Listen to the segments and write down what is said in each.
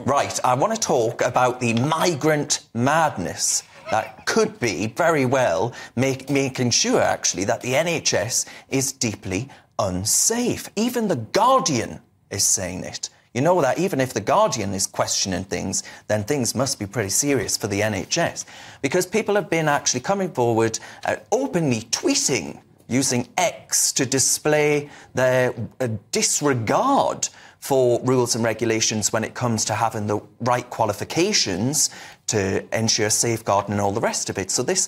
Right, I want to talk about the migrant madness that could be very well making sure, actually, that the NHS is deeply unsafe. Even The Guardian is saying it. You know that even if The Guardian is questioning things, then things must be pretty serious for the NHS. Because people have been actually coming forward, openly tweeting, using X to display their disregard for rules and regulations when it comes to having the right qualifications to ensure safeguarding and all the rest of it. So this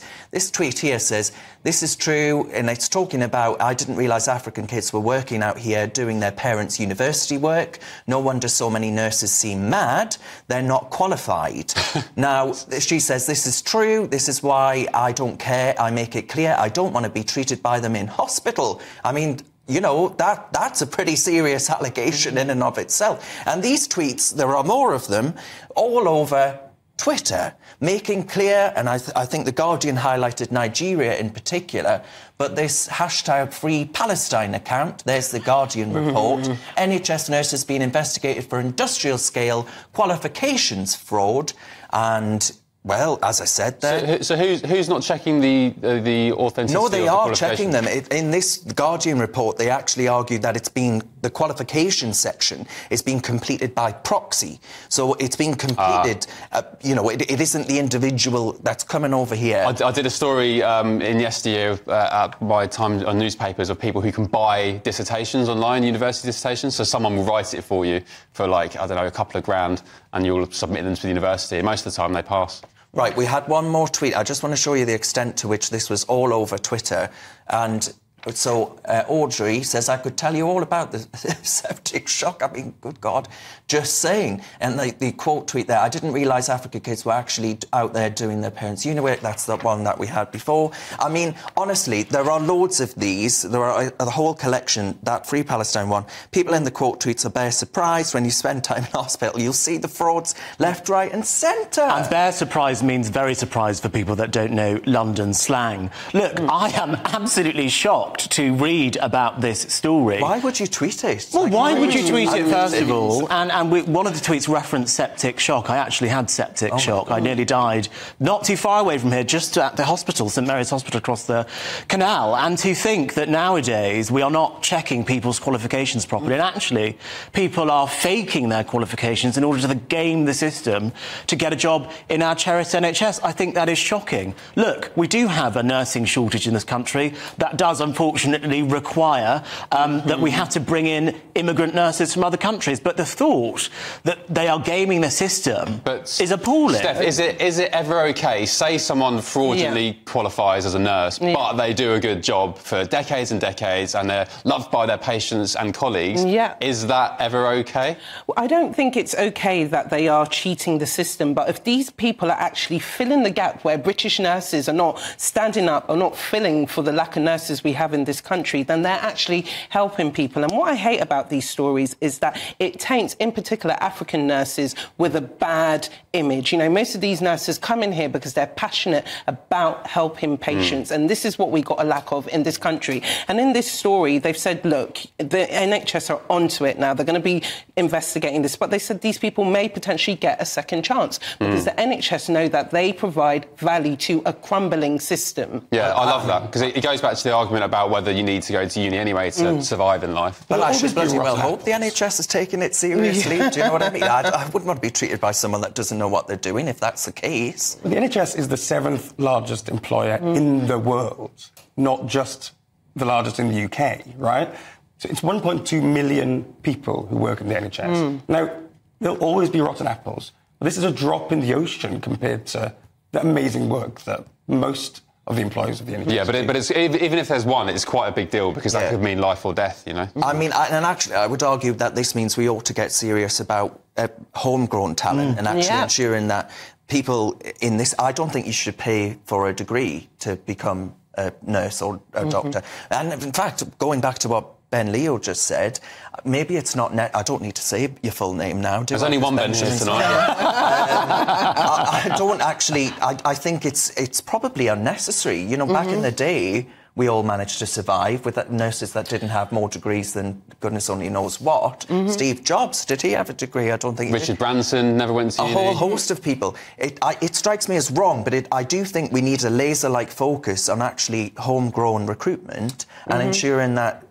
tweet here says, this is true, and it's talking about, I didn't realise African kids were working out here doing their parents' university work. No wonder so many nurses seem mad. They're not qualified. Now, she says, this is true. This is why I don't care. I make it clear I don't want to be treated by them in hospital. I mean, you know, that's a pretty serious allegation in and of itself. And these tweets, there are more of them, all over Twitter, making clear, and I think The Guardian highlighted Nigeria in particular, but this hashtag Free Palestine account, there's The Guardian report, NHS nurses being investigated for industrial-scale qualifications fraud, and well, as I said there... So who's not checking the authenticity? No, they are checking them. In this Guardian report, they actually argued that the qualification section is being completed by proxy. So it's being completed, you know, it isn't the individual that's coming over here. I did a story in yesteryear at my time on newspapers of people who can buy dissertations online, university dissertations. So someone will write it for you for, like, I don't know, a couple of grand, and you'll submit them to the university. And most of the time they pass. Right, we had one more tweet. I just want to show you the extent to which this was all over Twitter. And so Audrey says, I could tell you all about the septic shock. I mean, good God, just saying. And the quote tweet there, I didn't realise African kids were actually out there doing their parents' uni work. That's the one that we had before. I mean, honestly, there are loads of these. There are a whole collection, that Free Palestine one. People in the quote tweets are bare surprised. When you spend time in hospital, you'll see the frauds left, right and centre. And bare surprised means very surprised for people that don't know London slang. Look, I am absolutely shocked to read about this story. Why would you tweet it? Well, why would you tweet it, first of all? And one of the tweets referenced septic shock. I actually had septic shock. I nearly died not too far away from here, just at the hospital, St Mary's Hospital across the canal. And to think that nowadays we are not checking people's qualifications properly, and actually people are faking their qualifications in order to game the system to get a job in our cherished NHS, I think that is shocking. Look, we do have a nursing shortage in this country. That does, unfortunately, require that we have to bring in immigrant nurses from other countries. But the thought that they are gaming the system is appalling. Steph, is it ever OK, say someone fraudulently qualifies as a nurse, but they do a good job for decades and decades and they're loved by their patients and colleagues, is that ever OK? Well, I don't think it's OK that they are cheating the system, but if these people are actually filling the gap where British nurses are not standing up or not filling for the lack of nurses we have in this country, then they're actually helping people. And what I hate about these stories is that it taints, in particular, African nurses with a bad image. You know, most of these nurses come in here because they're passionate about helping patients, and this is what we got a lack of in this country. And in this story, they've said, look, the NHS are onto it now. They're going to be investigating this, but they said these people may potentially get a second chance because the NHS know that they provide value to a crumbling system. Yeah, I love that, because it goes back to the argument about whether you need to go to uni anyway to survive in life. Well, I should bloody well hope the NHS is taking it seriously. Do you know what I mean? I wouldn't want to be treated by someone that doesn't know what they're doing, if that's the case. The NHS is the 7th largest employer in the world, not just the largest in the UK, right? So it's 1.2 million people who work in the NHS. Now, there'll always be rotten apples, but this is a drop in the ocean compared to the amazing work that most of the employees of the NHS. Yeah, but it's, even if there's one, it's quite a big deal, because that could mean life or death, you know? I mean, and actually, I would argue that this means we ought to get serious about homegrown talent and actually ensuring that people in this... I don't think you should pay for a degree to become a nurse or a doctor. And in fact, going back to what Ben Leo just said, maybe it's not... I don't need to say your full name now, do I? There's only one Ben here tonight. I don't actually... I think it's probably unnecessary. You know, back in the day, we all managed to survive with nurses that didn't have more degrees than goodness only knows what. Steve Jobs, did he have a degree? I don't think he did. Richard Branson never went to uni. A whole host of people. It strikes me as wrong, but I do think we need a laser-like focus on actually homegrown recruitment and ensuring that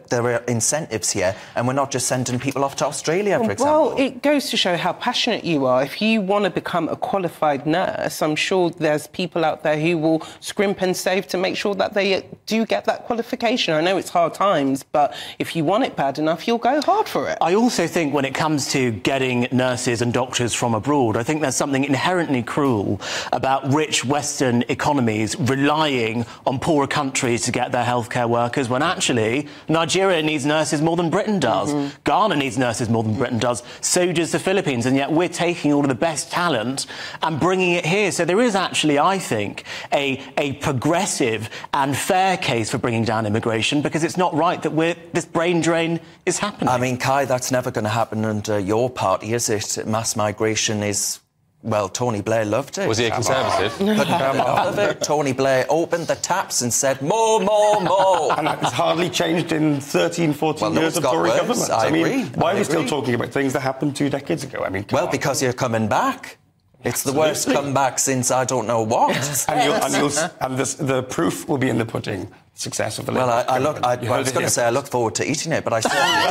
there are incentives here, and we're not just sending people off to Australia, for example. Well, it goes to show how passionate you are. If you want to become a qualified nurse, I'm sure there's people out there who will scrimp and save to make sure that they do get that qualification. I know it's hard times, but if you want it bad enough, you'll go hard for it. I also think when it comes to getting nurses and doctors from abroad, I think there's something inherently cruel about rich Western economies relying on poorer countries to get their healthcare workers, when actually Nigeria needs nurses more than Britain does. Ghana needs nurses more than Britain does. So does the Philippines. And yet we're taking all of the best talent and bringing it here. So there is actually, I think, a progressive and fair case for bringing down immigration, because it's not right that this brain drain is happening. I mean, Kai, that's never going to happen under your party, is it? Mass migration is... Well, Tony Blair loved it. Was he a Conservative? Couldn't have enough of it. Tony Blair opened the taps and said, more, more, more. And it's hardly changed in 13, 14 years of Tory government. I agree. Why are we still talking about things that happened 2 decades ago? I mean, well, because you're coming back. It's the worst comeback since I don't know what. and the proof will be in the pudding. Success of the Well, I was going to say I look forward to eating it, but I certainly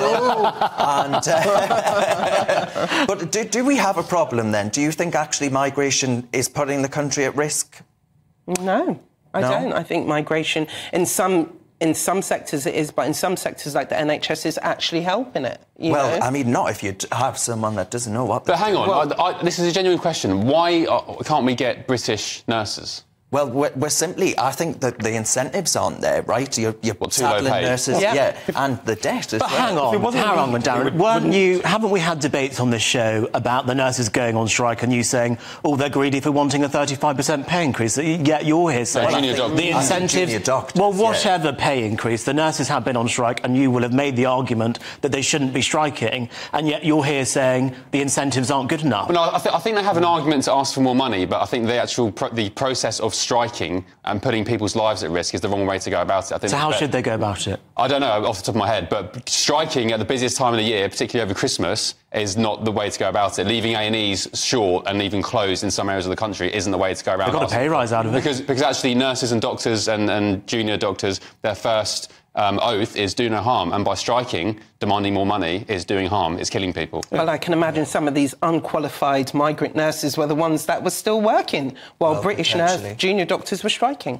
don't. But do we have a problem then? Do you think actually migration is putting the country at risk? No, I don't. I think migration in some sectors it is, but in some sectors like the NHS is actually helping it. Well, I mean, not if you have someone that doesn't know what... But hang on, this is a genuine question. Why can't we get British nurses? Well, we're simply... I think that the incentives aren't there, right? You're saddling nurses, and the debt as well. But hang on, Darren. Haven't we had debates on this show about the nurses going on strike and you saying, oh, they're greedy for wanting a 35% pay increase? Yet you're here saying the incentives... Well, whatever pay increase, the nurses have been on strike and you will have made the argument that they shouldn't be striking, and yet you're here saying the incentives aren't good enough. Well, no, I think they have an argument to ask for more money, but I think the process of striking and putting people's lives at risk is the wrong way to go about it. I think so how should they go about it? I don't know off the top of my head, but striking at the busiest time of the year, particularly over Christmas, is not the way to go about it. Leaving A&Es short and even closed in some areas of the country isn't the way to go about it. They've got a pay rise out of it. Because actually nurses and doctors and junior doctors, their first oath is do no harm, and by striking, demanding more money is doing harm, is killing people. Well, I can imagine some of these unqualified migrant nurses were the ones that were still working while British junior doctors were striking.